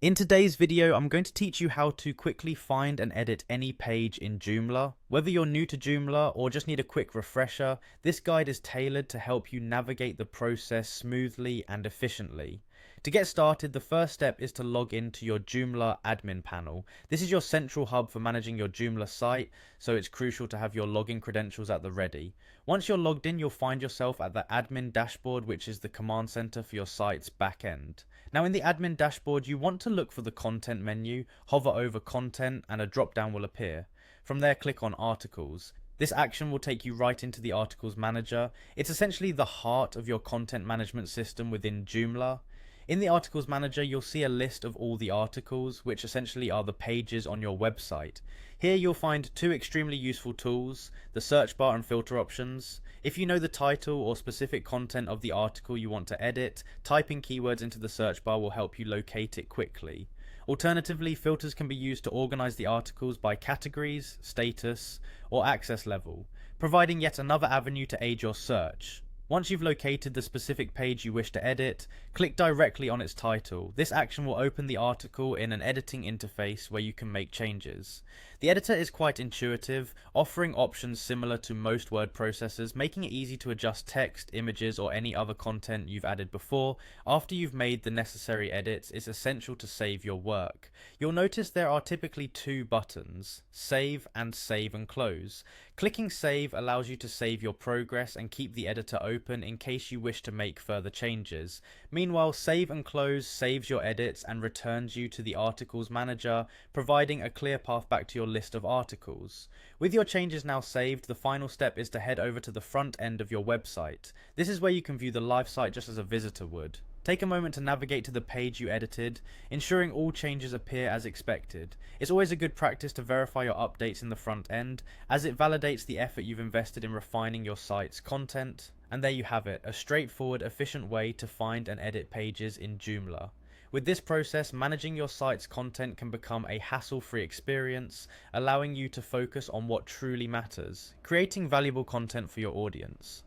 In today's video, I'm going to teach you how to quickly find and edit any page in Joomla. Whether you're new to Joomla or just need a quick refresher, this guide is tailored to help you navigate the process smoothly and efficiently. To get started, the first step is to log into your Joomla admin panel. This is your central hub for managing your Joomla site, so it's crucial to have your login credentials at the ready. Once you're logged in, you'll find yourself at the admin dashboard, which is the command center for your site's backend. Now in the admin dashboard, you want to look for the content menu, hover over content and a drop down will appear. From there, click on articles. This action will take you right into the articles manager. It's essentially the heart of your content management system within Joomla. In the articles manager, you'll see a list of all the articles, which essentially are the pages on your website. Here you'll find two extremely useful tools, the search bar and filter options. If you know the title or specific content of the article you want to edit, typing keywords into the search bar will help you locate it quickly. Alternatively, filters can be used to organize the articles by categories, status, or access level, providing yet another avenue to aid your search. Once you've located the specific page you wish to edit, click directly on its title. This action will open the article in an editing interface where you can make changes. The editor is quite intuitive, offering options similar to most word processors, making it easy to adjust text, images, or any other content you've added before. After you've made the necessary edits, it's essential to save your work. You'll notice there are typically two buttons, Save and Save and Close. Clicking Save allows you to save your progress and keep the editor open in case you wish to make further changes. Meanwhile, Save and Close saves your edits and returns you to the articles manager, providing a clear path back to your list of articles. With your changes now saved, the final step is to head over to the front end of your website. This is where you can view the live site just as a visitor would. Take a moment to navigate to the page you edited, ensuring all changes appear as expected. It's always a good practice to verify your updates in the front end, as it validates the effort you've invested in refining your site's content. And there you have it, a straightforward, efficient way to find and edit pages in Joomla. With this process, managing your site's content can become a hassle-free experience, allowing you to focus on what truly matters, creating valuable content for your audience.